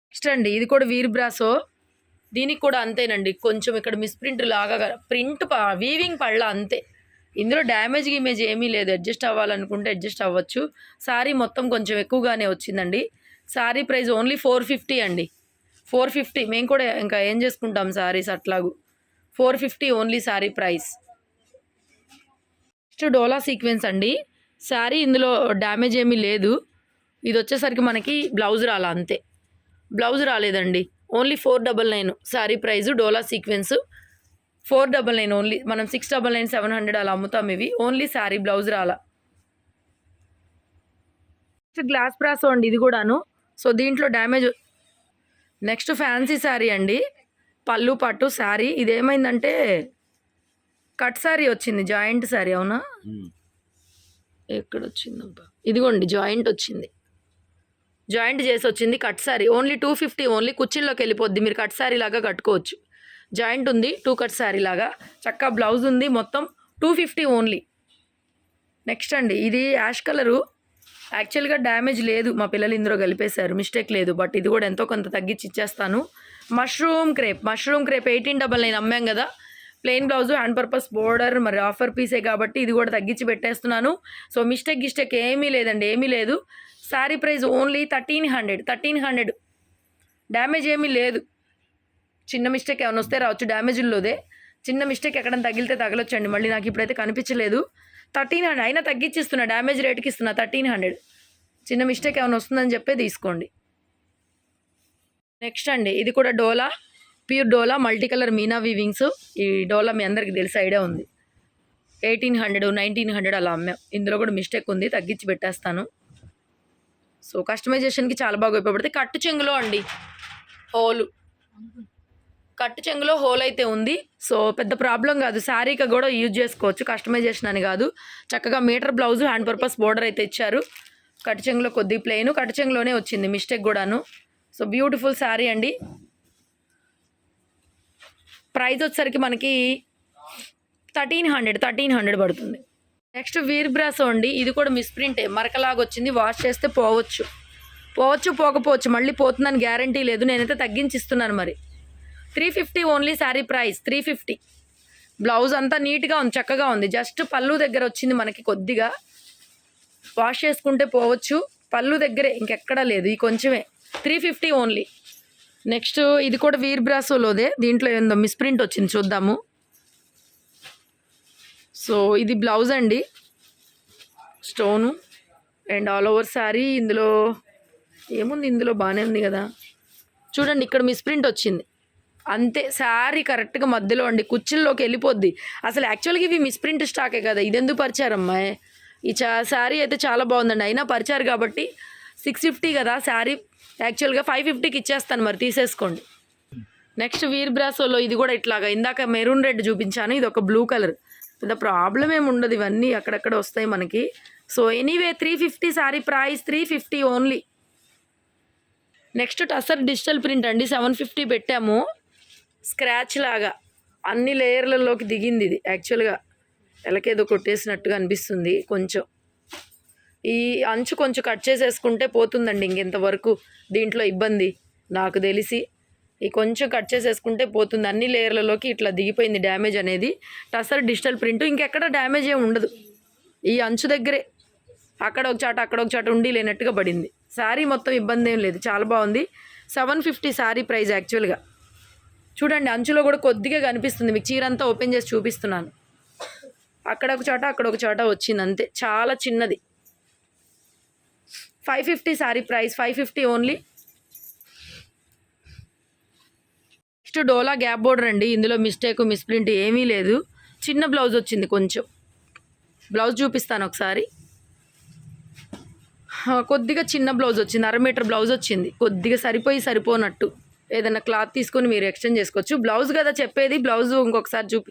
నెక్స్ట్ అండి ఇది కూడా వీర్ బ్రాసో. దీనికి కూడా అంతేనండి. కొంచెం ఇక్కడ మిస్ప్రింట్ లాగా ప్రింట్ వీవింగ్ పళ్ళ అంతే. ఇందులో డ్యామేజ్ ఇమేజ్ ఏమీ లేదు. అడ్జస్ట్ అవ్వాలనుకుంటే అడ్జస్ట్ అవ్వచ్చు. శారీ మొత్తం కొంచెం ఎక్కువగానే వచ్చిందండి. శారీ ప్రైస్ ఓన్లీ 450 అండి. 450. మేము కూడా ఇంకా ఏం చేసుకుంటాం శారీస్ అట్లాగూ. 450 only sari price. Next dola sequence అండి. శారీ ఇందులో డ్యామేజ్ ఏమీ లేదు. ఇది వచ్చేసరికి మనకి బ్లౌజ్ అంతే. బ్లౌజ్ రాలేదండి. Only 499 sari price. Dola sequence 499 only. మనం 699 700 అలా అమ్ముతాం ఇవి. ఓన్లీ శారీ బ్లౌజ్ రాలా. నెక్స్ట్ గ్లాస్ బ్రాసో అండి ఇది కూడాను. సో దీంట్లో డ్యామేజ్. నెక్స్ట్ ఫ్యాన్సీ శారీ అండి. పళ్ళు పట్టు శారీ. ఇదేమైందంటే కట్ శారీ వచ్చింది. జాయింట్ శారీ అవునా? ఎక్కడొచ్చిందబ్బా? ఇదిగోండి జాయింట్ వచ్చింది. జాయింట్ చేసి వచ్చింది కట్ శారీ. Only 250 only. కుర్చీల్లోకి వెళ్ళిపోద్ది. మీరు కట్ శారీ లాగా కట్టుకోవచ్చు. జాయింట్ ఉంది 2 కట్ శారీ లాగా. చక్కగా బ్లౌజ్ ఉంది. మొత్తం 250 ఓన్లీ. నెక్స్ట్ అండి ఇది యాష్ కలరు. యాక్చువల్గా డ్యామేజ్ లేదు. మా పిల్లలు ఇందులో కలిపేశారు. మిస్టేక్ లేదు. బట్ ఇది కూడా ఎంతో కొంత తగ్గించి ఇచ్చేస్తాను. మష్రూమ్ క్రేప్ 1899 అమ్మాం కదా. Plain blouse hand purpose border. మరి ఆఫర్ పీసే కాబట్టి ఇది కూడా తగ్గించి పెట్టేస్తున్నాను. సో మిస్టేక్ ఏమీ లేదండి. ఏమీ లేదు. Sari price only 1300. డ్యామేజ్ ఏమీ లేదు. చిన్న మిస్టేక్ ఏమైనా వస్తే రావచ్చు. డ్యామేజ్లోదే చిన్న మిస్టేక్ ఎక్కడైనా తగిలితే తగలొచ్చండి. మళ్ళీ నాకు ఇప్పుడైతే కనిపించలేదు. 1300 అయినా తగ్గించిస్తున్నా. డ్యామేజ్ రేట్కి ఇస్తున్నా 1300. చిన్న మిస్టేక్ ఏమైనా వస్తుందని చెప్పే తీసుకోండి. నెక్స్ట్ అండి ఇది కూడా డోలా. ప్యూర్ డోలా మల్టీ కలర్ మీనా వీవింగ్స్. ఈ డోలా మీ అందరికీ తెలిసి ఐడియా ఉంది. 1800 1900 అలా అమ్మాం. ఇందులో కూడా మిస్టేక్ ఉంది. తగ్గించి పెట్టేస్తాను. సో కస్టమైజేషన్కి చాలా బాగా ఉపయోగపడుతుంది. కట్టు చెంగులో అండి కట్టు చెంగులో హోల్ అయితే ఉంది. సో పెద్ద ప్రాబ్లం కాదు. శారీకి కూడా యూజ్ చేసుకోవచ్చు. కస్టమైజేషన్ అని కాదు. చక్కగా metre blouse hand purpose border అయితే ఇచ్చారు. కట్టు చెంగులో కొద్దిగా ప్లెయిన్. కట్టు చెంగులోనే వచ్చింది మిస్టేక్ కూడాను. సో బ్యూటిఫుల్ శారీ అండి. ప్రైస్ వచ్చేసరికి మనకి 1300 పడుతుంది. నెక్స్ట్ వీర్ బ్రాసో అండి. ఇది కూడా మిస్ప్రింటే. మరకలాగా వచ్చింది. వాష్ చేస్తే పోవచ్చు పోకపోవచ్చు. మళ్ళీ పోతుందని గ్యారంటీ లేదు. నేనైతే తగ్గించి ఇస్తున్నాను. మరి 350 ఓన్లీ శారీ ప్రైస్ 350. బ్లౌజ్ అంతా నీట్గా ఉంది. చక్కగా ఉంది. జస్ట్ పళ్ళు దగ్గర వచ్చింది మనకి కొద్దిగా. వాష్ చేసుకుంటే పోవచ్చు. పళ్ళు దగ్గరే ఇంకెక్కడా లేదు. ఈ కొంచెమే. 350 ఓన్లీ. నెక్స్ట్ ఇది కూడా వీర్ బ్రాసోలోదే. దీంట్లో ఏందో మిస్ప్రింట్ వచ్చింది చూద్దాము. సో ఇది బ్లౌజ్ అండి. Stone and all over sari. ఇందులో ఏముంది? ఇందులో బాగానే ఉంది కదా. చూడండి ఇక్కడ మిస్ప్రింట్ వచ్చింది అంతే. శారీ కరెక్ట్గా మధ్యలో అండి. కుర్చీల్లోకి వెళ్ళిపోద్ది. అసలు యాక్చువల్గా ఇవి మిస్ప్రింట్ స్టాకే కదా. ఇది ఎందుకు పరిచారమ్మా? ఈ శారీ అయితే చాలా బాగుందండి. అయినా పరిచారు కాబట్టి 650 కదా శారీ. యాక్చువల్గా 550కి ఇచ్చేస్తాను. మరి తీసేసుకోండి. నెక్స్ట్ వీర్ బ్రాసోలో ఇది కూడా ఇట్లాగా. ఇందాక మెరూన్ రెడ్ చూపించాను. ఇది ఒక బ్లూ కలర్. పెద్ద ప్రాబ్లం ఏమి ఉండదు. ఇవన్నీ అక్కడక్కడ వస్తాయి మనకి. So anyway 350 sari price 350 only. Next tussar digital print అండి. 750 పెట్టాము. స్క్రాచ్ లాగా అన్ని లేయర్లలోకి దిగింది ఇది. యాక్చువల్గా ఎలకేదో కొట్టేసినట్టుగా అనిపిస్తుంది కొంచెం. ఈ అంచు కొంచెం కట్ చేసేసుకుంటే పోతుందండి. ఇంకెంతవరకు దీంట్లో ఇబ్బంది నాకు తెలిసి. ఈ కొంచెం కట్ చేసేసుకుంటే పోతుంది. అన్ని లేయర్లలోకి ఇట్లా దిగిపోయింది డ్యామేజ్ అనేది. Tussar digital print. ఇంకెక్కడ డ్యామేజ్ ఏమి ఉండదు. ఈ అంచు దగ్గరే అక్కడ ఒక చాట ఉండి లేనట్టుగా పడింది. శారీ మొత్తం ఇబ్బంది ఏం లేదు. చాలా బాగుంది. 750 శారీ ప్రైస్ యాక్చువల్గా. చూడండి అంచులో కూడా కొద్దిగా కనిపిస్తుంది. మీకు చీర అంతా ఓపెన్ చేసి చూపిస్తున్నాను. అక్కడ ఒక చాట వచ్చింది అంతే. చాలా చిన్నది. 550 శారీ ప్రైస్ 550 ఓన్లీ. నెక్స్ట్ డోలా గ్యాప్ బోర్డర్ అండి. ఇందులో మిస్ప్రింట్ ఏమీ లేదు. చిన్న బ్లౌజ్ వచ్చింది. కొంచెం బ్లౌజ్ చూపిస్తాను ఒకసారి. కొద్దిగా చిన్న బ్లౌజ్ వచ్చింది. 1/2 మీటర్ బ్లౌజ్ వచ్చింది. కొద్దిగా సరిపోనట్టు. ఏదైనా క్లాత్ తీసుకొని మీరు ఎక్స్చేంజ్ చేసుకోవచ్చు. బ్లౌజ్ కదా చెప్పేది. బ్లౌజ్ ఇంకొకసారి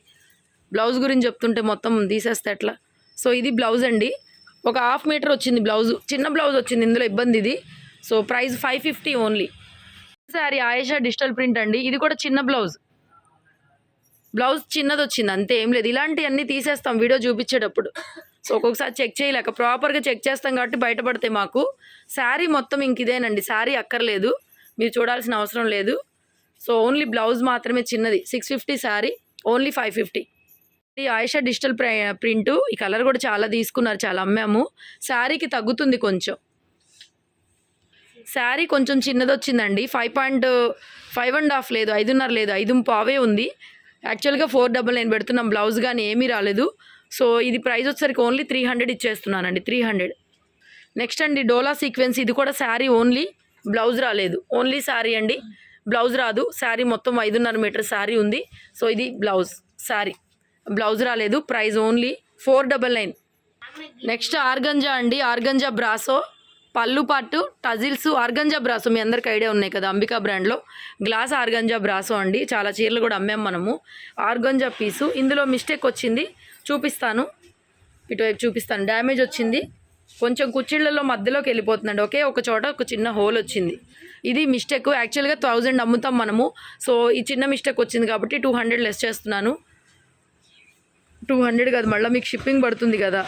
బ్లౌజ్ గురించి చెప్తుంటే మొత్తం తీసేస్తే ఎట్లా. సో ఇది బ్లౌజ్ అండి. ఒక 1/2 మీటర్ వచ్చింది బ్లౌజ్. చిన్న బ్లౌజ్ వచ్చింది. ఇందులో ఇబ్బంది ఇది. So price 550 only. Sorry Ayesha digital print అండి. ఇది కూడా చిన్న బ్లౌజ్ చిన్నది వచ్చింది. అంతే, ఏం లేదు. ఇలాంటివన్నీ తీసేస్తాం వీడియో చూపించేటప్పుడు. సో ఒక్కొక్కసారి చెక్ చేయలేక ప్రాపర్గా చెక్ చేస్తాం కాబట్టి బయటపడతాయి మాకు. శారీ మొత్తం ఇంక ఇదేనండి. శారీ అక్కర్లేదు, మీరు చూడాల్సిన అవసరం లేదు. సో ఓన్లీ బ్లౌజ్ మాత్రమే చిన్నది. 650 శారీ, ఓన్లీ 550. ఈ ఆయేషా డిజిటల్ ప్రింట్. ఈ కలర్ కూడా చాలా తీసుకున్నారు, చాలా అమ్మాము. శారీకి తగ్గుతుంది కొంచెం. శారీ కొంచెం చిన్నది వచ్చిందండి. 5.5.5 లేదు, 5.5 లేదు, 5.5 ఉంది. యాక్చువల్గా 499 పెడుతున్నాం. బ్లౌజ్ కానీ ఏమీ రాలేదు. సో ఇది ప్రైస్ వచ్చేసరికి ఓన్లీ 300 ఇచ్చేస్తున్నానండి. 300. నెక్స్ట్ అండి డోలా సీక్వెన్స్. ఇది కూడా శారీ ఓన్లీ, బ్లౌజ్ రాలేదు. ఓన్లీ శారీ అండి, బ్లౌజ్ రాదు. శారీ మొత్తం 5.5 మీటర్ శారీ ఉంది. సో ఇది బ్లౌజ్, శారీ బ్లౌజ్ రాలేదు. Price only 499. నెక్స్ట్ ఆర్గంజా అండి. ఆర్గంజా బ్రాసో, పళ్ళు పట్టు, టజిల్స్, ఆర్గంజా బ్రాసో మీ అందరికి ఐడియా ఉన్నాయి కదా, అంబికా బ్రాండ్లో. గ్లాస్ ఆర్గంజా బ్రాసో అండి. చాలా చీరలు కూడా అమ్మాం మనము. ఆర్గంజా పీసు. ఇందులో మిస్టేక్ వచ్చింది, చూపిస్తాను. ఇటువైపు చూపిస్తాను. డ్యామేజ్ వచ్చింది కొంచెం. కుచ్చిళ్ళలో మధ్యలోకి వెళ్ళిపోతుందండి. ఒకే ఒక చోట ఒక చిన్న హోల్ వచ్చింది. ఇది మిస్టేక్. యాక్చువల్గా 1000 అమ్ముతాం మనము. సో ఈ చిన్న మిస్టేక్ వచ్చింది కాబట్టి 200 లెస్ చేస్తున్నాను. 200 కాదు, మళ్ళీ మీకు షిప్పింగ్ పడుతుంది కదా.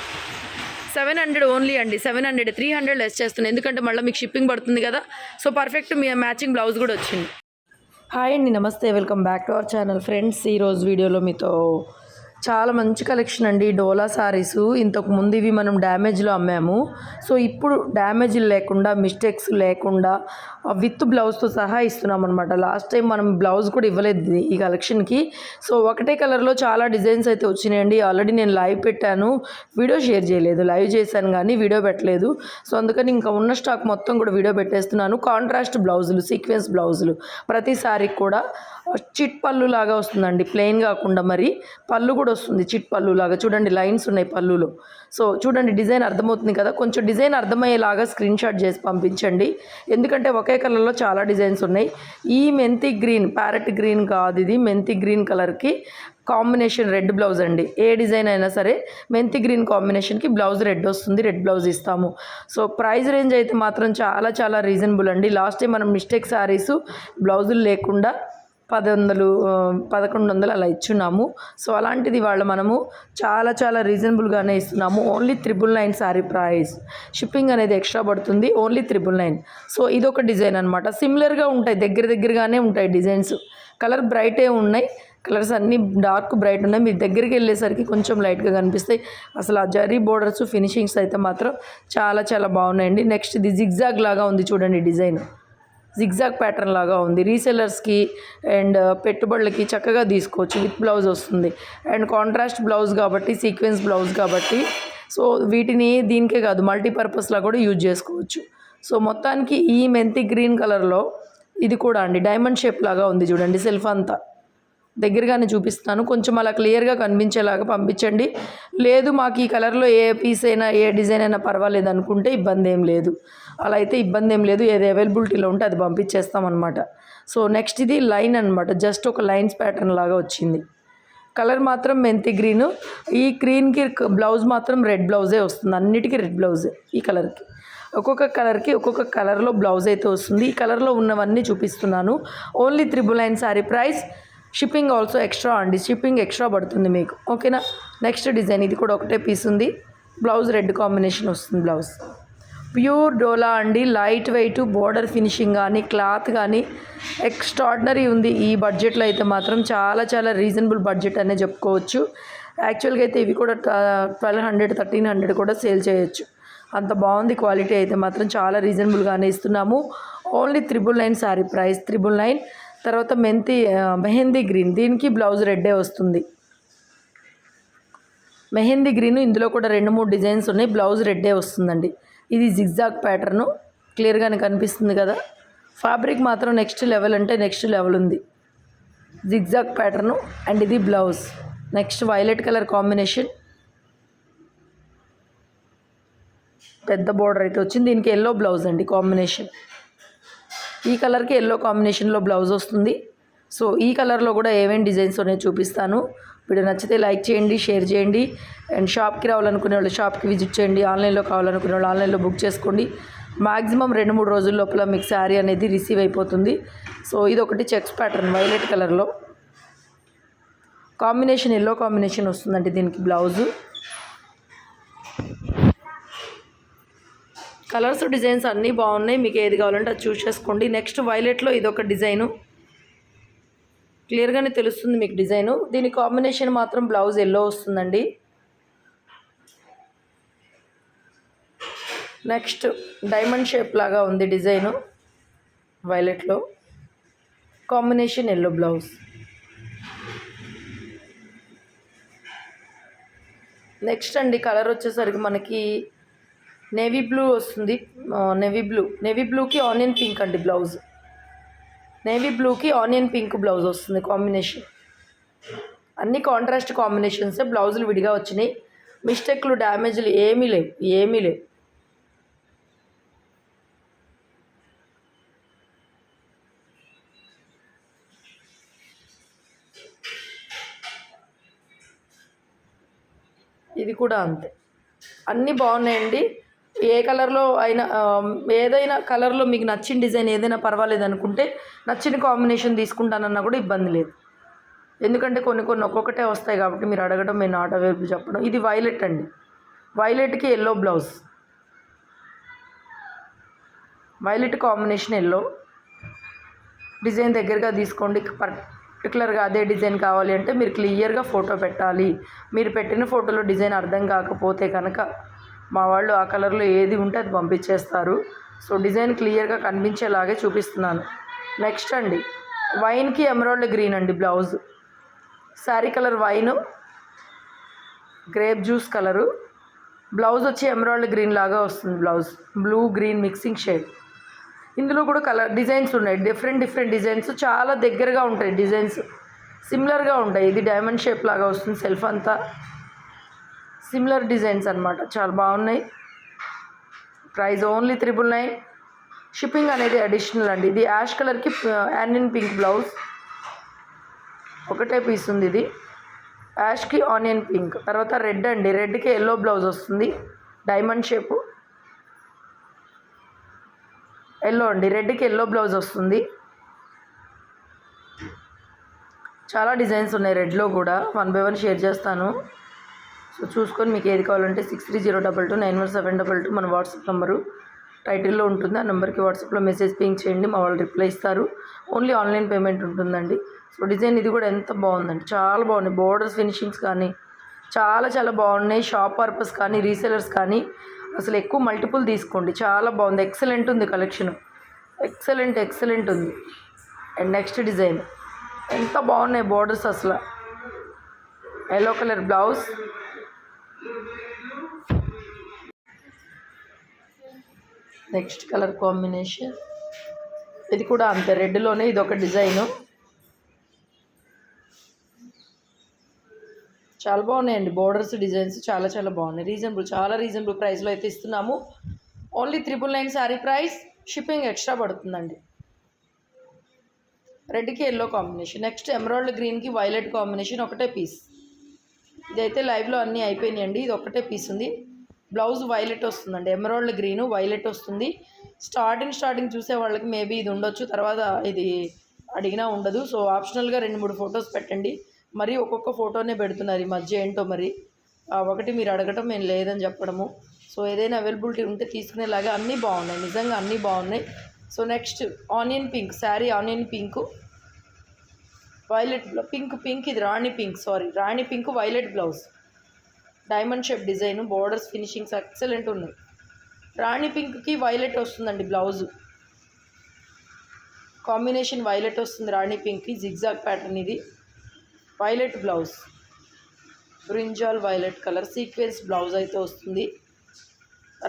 700 ఓన్లీ అండి. 700, 300 లెస్ చేస్తున్నాను. ఎందుకంటే మళ్ళీ మీకు షిప్పింగ్ పడుతుంది కదా. సో పర్ఫెక్ట్ మీ మ్యాచింగ్ బ్లౌజ్ కూడా వచ్చింది. హాయ్ అండి, నమస్తే, welcome back to our channel. Friends, ఈరోజు వీడియోలో మీతో చాలా మంచి కలెక్షన్ అండి. డోలా సారీస్. ఇంతకు ముందు ఇవి మనం డ్యామేజ్లో అమ్మాము. సో ఇప్పుడు డ్యామేజ్లు లేకుండా, మిస్టేక్స్ లేకుండా విత్ బ్లౌజ్తో సహా ఇస్తున్నాం అనమాట. లాస్ట్ టైం మనం బ్లౌజ్ కూడా ఇవ్వలేదు ఈ కలెక్షన్కి. సో ఒకటే కలర్లో చాలా డిజైన్స్ అయితే వచ్చినాయండి. ఆల్రెడీ నేను లైవ్ పెట్టాను, వీడియో షేర్ చేయలేదు. లైవ్ చేశాను కానీ వీడియో పెట్టలేదు. సో అందుకని ఇంకా ఉన్న స్టాక్ మొత్తం కూడా వీడియో పెట్టేస్తున్నాను. కాంట్రాస్ట్ బ్లౌజులు, సీక్వెన్స్ బ్లౌజులు. ప్రతి సారీకి కూడా చిట్ పళ్ళు లాగా వస్తుందండి, ప్లెయిన్ కాకుండా. మరి పళ్ళు కూడా వస్తుంది చిట్ పళ్ళు లాగా. చూడండి, లైన్స్ ఉన్నాయి పళ్ళులో. సో చూడండి, డిజైన్ అర్థమవుతుంది కదా. కొంచెం డిజైన్ అర్థమయ్యేలాగా స్క్రీన్ షాట్ చేసి పంపించండి. ఎందుకంటే ఒకే కలర్లో చాలా డిజైన్స్ ఉన్నాయి. ఈ మెంతి గ్రీన్, ప్యారెట్ గ్రీన్ కాదు, ఇది మెంతి గ్రీన్ కలర్కి కాంబినేషన్ రెడ్ బ్లౌజ్ అండి. ఏ డిజైన్ అయినా సరే మెంతి గ్రీన్ కాంబినేషన్కి బ్లౌజ్ రెడ్ వస్తుంది. రెడ్ బ్లౌజ్ ఇస్తాము. సో ప్రైస్ రేంజ్ అయితే మాత్రం చాలా చాలా రీజనబుల్ అండి. లాస్ట్ టైం మనం మిస్టేక్ శారీస్ బ్లౌజులు లేకుండా 1100 అలా ఇచ్చున్నాము. సో అలాంటిది వాళ్ళు మనము చాలా చాలా రీజనబుల్గానే ఇస్తున్నాము. Only 999 sari price. షిప్పింగ్ అనేది ఎక్స్ట్రా పడుతుంది. ఓన్లీ 999. సో ఇదొక డిజైన్ అనమాట. సిమిలర్గా ఉంటాయి, దగ్గరగానే ఉంటాయి డిజైన్స్. కలర్ బ్రైటే ఉన్నాయి. కలర్స్ అన్నీ డార్క్ బ్రైట్ ఉన్నాయి. మీరు దగ్గరికి వెళ్ళేసరికి కొంచెం లైట్గా కనిపిస్తాయి. అసలు ఆ జరీ బోర్డర్స్, ఫినిషింగ్స్ అయితే మాత్రం చాలా చాలా బాగున్నాయండి. నెక్స్ట్ ఇది జిగ్జాగ్ లాగా ఉంది చూడండి. డిజైన్ జిగ్జాగ్ ప్యాటర్న్ లాగా ఉంది. రీసెల్లర్స్కి అండ్ పెట్టుబడులకి చక్కగా తీసుకోవచ్చు. విత్ బ్లౌజ్ వస్తుంది. అండ్ కాంట్రాస్ట్ బ్లౌజ్ కాబట్టి, సీక్వెన్స్ బ్లౌజ్ కాబట్టి, సో వీటిని దీనికే కాదు మల్టీపర్పస్లా కూడా యూజ్ చేసుకోవచ్చు. సో మొత్తానికి ఈ మెంతి గ్రీన్ కలర్లో ఇది కూడా అండి డైమండ్ షేప్ లాగా ఉంది చూడండి. సెల్ఫ్ అంతా దగ్గరగానే చూపిస్తాను, కొంచెం అలా క్లియర్గా కనిపించేలాగా పంపించండి. లేదు మాకు ఈ కలర్లో ఏ పీస్ అయినా, ఏ డిజైన్ అయినా పర్వాలేదు అనుకుంటే ఇబ్బంది ఏం లేదు. అలా అయితే ఇబ్బంది ఏం లేదు. ఏది అవైలబిలిటీలో ఉంటే అది పంపించేస్తాం అనమాట. సో నెక్స్ట్ ఇది లైన్ అనమాట. జస్ట్ ఒక లైన్స్ ప్యాటర్న్ లాగా వచ్చింది. కలర్ మాత్రం మెంతి గ్రీను. ఈ గ్రీన్కి బ్లౌజ్ మాత్రం రెడ్ బ్లౌజే వస్తుంది. అన్నిటికీ రెడ్ బ్లౌజే ఈ కలర్కి. ఒక్కొక్క కలర్కి ఒక్కొక్క కలర్లో బ్లౌజ్ అయితే వస్తుంది. ఈ కలర్లో ఉన్నవన్నీ చూపిస్తున్నాను. Only 999 sari price. Shipping also extra అండి. షిప్పింగ్ ఎక్స్ట్రా పడుతుంది మీకు, ఓకేనా. Next design. ఇది కూడా ఒకటే పీస్ ఉంది. బ్లౌజ్ రెడ్ కాంబినేషన్ వస్తుంది. బ్లౌజ్ ప్యూర్ డోలా అండి. లైట్ వెయిట్, బోర్డర్ ఫినిషింగ్ కానీ, క్లాత్ కానీ ఎక్స్ట్రాడినరీ ఉంది. ఈ బడ్జెట్లో అయితే మాత్రం చాలా చాలా రీజనబుల్ బడ్జెట్ అనే చెప్పుకోవచ్చు. యాక్చువల్గా అయితే ఇవి కూడా 1200, 1300 కూడా సేల్ చేయొచ్చు. అంత బాగుంది క్వాలిటీ అయితే మాత్రం. చాలా రీజనబుల్గానే ఇస్తున్నాము. Only 999 sari price. 999. తర్వాత మెహందీ గ్రీన్. దీనికి బ్లౌజ్ రెడ్డే వస్తుంది. మెహందీ గ్రీన్. ఇందులో కూడా 2-3 డిజైన్స్ ఉన్నాయి. బ్లౌజ్ రెడ్డే వస్తుందండి. ఇది జిగ్జాగ్ ప్యాటర్ను. క్లియర్గానే కనిపిస్తుంది కదా. ఫ్యాబ్రిక్ మాత్రం నెక్స్ట్ లెవెల్ అంటే నెక్స్ట్ లెవెల్ ఉంది. జిగ్జాగ్ ప్యాటర్ను అండ్ ఇది blouse. Next violet colour combination, పెద్ద బోర్డర్ అయితే వచ్చింది. దీనికి ఎల్లో బ్లౌజ్ అండి కాంబినేషన్. ఈ కలర్కి ఎల్లో కాంబినేషన్లో బ్లౌజ్ వస్తుంది. సో ఈ కలర్లో కూడా ఏమేమి డిజైన్స్ ఉన్నాయో చూపిస్తాను. వీడియో నచ్చితే లైక్ చేయండి, షేర్ చేయండి. అండ్ షాప్కి రావాలనుకునే వాళ్ళు షాప్కి విజిట్ చేయండి. ఆన్లైన్లో కావాలనుకునే వాళ్ళు ఆన్లైన్లో బుక్ చేసుకోండి. మ్యాక్సిమం 2-3 రోజుల లోపల మీకు శారీ అనేది రిసీవ్ అయిపోతుంది. సో ఇది ఒకటి చెక్స్ ప్యాటర్న్ వైలెట్ కలర్లో కాంబినేషన్, ఎల్లో కాంబినేషన్ వస్తుందండి దీనికి బ్లౌజు. కలర్స్ డిజైన్స్ అన్నీ బాగున్నాయి, మీకు ఏది కావాలంటే అది చూస్ చేసుకోండి. నెక్స్ట్ వైలెట్లో ఇదొక డిజైను, క్లియర్గానే తెలుస్తుంది మీకు డిజైను. దీని కాంబినేషన్ మాత్రం బ్లౌజ్ ఎల్లో వస్తుందండి. నెక్స్ట్ డైమండ్ షేప్ లాగా ఉంది డిజైను వైలెట్లో, కాంబినేషన్ ఎల్లో బ్లౌజ్. నెక్స్ట్ అండి కలర్ వచ్చేసరికి మనకి నేవీ బ్లూ వస్తుంది. నేవీ బ్లూకి ఆనియన్ పింక్ అండి బ్లౌజ్. నేవీ బ్లూకి ఆనియన్ పింక్ బ్లౌజ్ వస్తుంది కాంబినేషన్. అన్ని కాంట్రాస్ట్ కాంబినేషన్సే, బ్లౌజులు విడిగా వచ్చినాయి. మిస్టేక్లు డ్యామేజ్లు ఏమీ లేవు. ఇది కూడా అంతే, అన్నీ బాగున్నాయండి. ఏ కలర్లో అయినా ఏదైనా కలర్లో మీకు నచ్చిన డిజైన్ ఏదైనా పర్వాలేదు అనుకుంటే నచ్చిన కాంబినేషన్ తీసుకుంటానన్నా కూడా ఇబ్బంది లేదు. ఎందుకంటే కొన్ని ఒక్కొక్కటే వస్తాయి కాబట్టి మీరు అడగడం, నేను నాట్ అవైలబుల్ చెప్పడం. ఇది వైలెట్ అండి, వైలెట్కి yellow blouse. Violet combination yellow design దగ్గరగా తీసుకోండి. పర్టికులర్గా అదే డిజైన్ కావాలి అంటే మీరు క్లియర్గా ఫోటో పెట్టాలి. మీరు పెట్టిన ఫోటోలో డిజైన్ అర్థం కాకపోతే కనుక మా వాళ్ళు ఆ కలర్లో ఏది ఉంటే అది పంపించేస్తారు. సో డిజైన్ క్లియర్గా కనిపించేలాగే చూపిస్తున్నాను. నెక్స్ట్ అండి వైన్కి ఎమరాల్డ్ గ్రీన్ అండి blouse. Sari colour wine, grape juice colour. Blouse వచ్చి ఎమరాల్డ్ గ్రీన్ లాగా వస్తుంది blouse, blue green mixing shade. ఇందులో కూడా కలర్ డిజైన్స్ ఉన్నాయి, డిఫరెంట్ డిజైన్స్, చాలా దగ్గరగా ఉంటాయి డిజైన్స్, సిమిలర్గా ఉంటాయి. ఇది డైమండ్ షేప్ లాగా వస్తుంది, సెల్ఫ్ అంతా సిమిలర్ డిజైన్స్ అనమాట, చాలా బాగున్నాయి. Price only 999. షిప్పింగ్ అనేది అడిషనల్ అండి. ఇది యాష్ కలర్కి ఆనియన్ పింక్ బ్లౌజ్, ఒకటే పీస్ ఉంది. ఇది యాష్కి ఆనియన్ పింక్. తర్వాత రెడ్ అండి, రెడ్కి ఎల్లో బ్లౌజ్ వస్తుంది, డైమండ్ షేపు ఎల్లో అండి, రెడ్కి ఎల్లో బ్లౌజ్ వస్తుంది. చాలా డిజైన్స్ ఉన్నాయి రెడ్లో కూడా, 1 by 1 షేర్ చేస్తాను. సో చూసుకొని మీకు ఏది కావాలంటే 6302291722 మన వాట్సాప్ నెంబరు టైటిల్లో ఉంటుంది. ఆ నెంబర్కి వాట్సాప్లో మెసేజ్ పింక్ చేయండి, మా వాళ్ళు రిప్లై ఇస్తారు. ఓన్లీ ఆన్లైన్ పేమెంట్ ఉంటుందండి. సో డిజైన్ ఇది కూడా ఎంత బాగుందండి, చాలా బాగున్నాయి. బోర్డర్స్ ఫినిషింగ్స్ కానీ చాలా బాగున్నాయి. షాప్ పర్పస్ కానీ రీసెలర్స్ కానీ అసలు ఎక్కువ మల్టిపుల్ తీసుకోండి, చాలా బాగుంది. ఎక్సలెంట్ ఉంది కలెక్షన్, ఎక్సలెంట్ ఉంది. అండ్ నెక్స్ట్ డిజైన్ ఎంత బాగున్నాయి బోర్డర్స్ అసలు. Yellow colour blouse, next colour combination ఇది కూడా అంతే, రెడ్లోనే ఇది ఒక డిజైను. చాలా బాగున్నాయండి బోర్డర్స్ డిజైన్స్, చాలా బాగున్నాయి. చాలా రీజనబుల్ ప్రైస్లో అయితే ఇస్తున్నాము. Only 999 sari price, shipping extra పడుతుందండి. రెడ్కి ఎల్లో కాంబినేషన్. నెక్స్ట్ ఎమరాల్డ్ గ్రీన్కి వైలెట్ కాంబినేషన్, ఒకటే పీస్. ఇదైతే లైవ్లో అన్నీ అయిపోయినాయండి, ఇది ఒకటే పీస్ ఉంది. బ్లౌజ్ వైలెట్ వస్తుందండి, ఎమరాల్డ్ గ్రీను వైలెట్ వస్తుంది. స్టార్టింగ్ చూసే వాళ్ళకి మేబీ ఇది ఉండొచ్చు, తర్వాత ఇది అడిగినా ఉండదు. సో ఆప్షనల్గా 2-3 ఫొటోస్ పెట్టండి. మరి ఒక్కొక్క ఫోటోనే పెడుతున్నారు ఈ మధ్య, ఏంటో మరి. ఒకటి మీరు అడగటం, మేము లేదని చెప్పడము. సో ఏదైనా అవైలబిలిటీ ఉంటే తీసుకునేలాగా అన్నీ బాగున్నాయి, నిజంగా అన్నీ బాగున్నాయి. So next onion pink sari, onion pink violet pink ఇది rani pink violet blouse, diamond shape design, borders finishings excellent ఉన్నాయి. రాణి పింక్కి వైలెట్ వస్తుందండి బ్లౌజు, కాంబినేషన్ వైలెట్ వస్తుంది. రాణి పింక్కి జిగ్జాగ్ ప్యాటర్న్, ఇది violet blouse, brinjal violet colour sequence blouse అయితే వస్తుంది.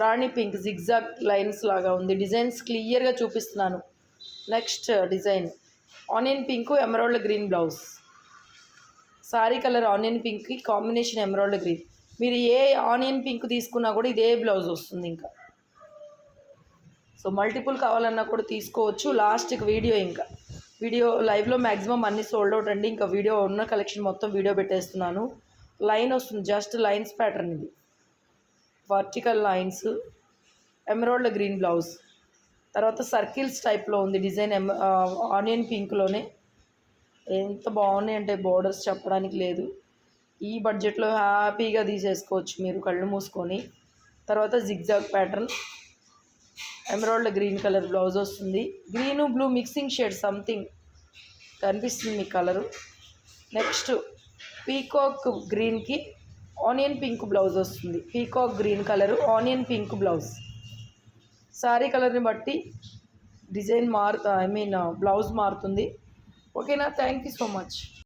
రాణి పింక్ జిగ్జాగ్ లైన్స్ లాగా ఉంది. డిజైన్స్ క్లియర్గా చూపిస్తున్నాను. Next design onion pink emerald green blouse. Sari colour onion పింక్కి కాంబినేషన్ ఎమరాల్డ్ గ్రీన్. మీరు ఏ ఆనియన్ పింక్ తీసుకున్నా కూడా ఇదే బ్లౌజ్ వస్తుంది. ఇంకా సో మల్టిపుల్ కావాలన్నా కూడా తీసుకోవచ్చు. లాస్ట్కి వీడియో లైవ్లో మ్యాక్సిమం అన్నీ సోల్డ్ అవుట్ అండి. ఇంకా వీడియో ఉన్న కలెక్షన్ మొత్తం వీడియో పెట్టేస్తున్నాను. లైన్ వస్తుంది, జస్ట్ లైన్స్ ప్యాటర్న్ ఇది. Vertical lines, emerald green blouse. తర్వాత సర్కిల్స్ టైప్లో ఉంది డిజైన్, ఆనియన్ పింక్లోనే. ఎంత బాగున్నాయి అంటే బోర్డర్స్ చెప్పడానికి లేదు. ఈ బడ్జెట్లో హ్యాపీగా తీసేసుకోవచ్చు మీరు కళ్ళు మూసుకొని. తర్వాత zigzag pattern, emerald green colour blouse వస్తుంది. Green blue mixing shade something కనిపిస్తుంది మీ కలరు. నెక్స్ట్ పీకాక్ గ్రీన్కి ఆనియన్ పింక్ బ్లౌజ్ వస్తుంది. Peacock green colour onion pink blouse. Sari కలర్ని బట్టి డిజైన్ బ్లౌజ్ మారుతుంది. ఓకేనా? Thank you so much.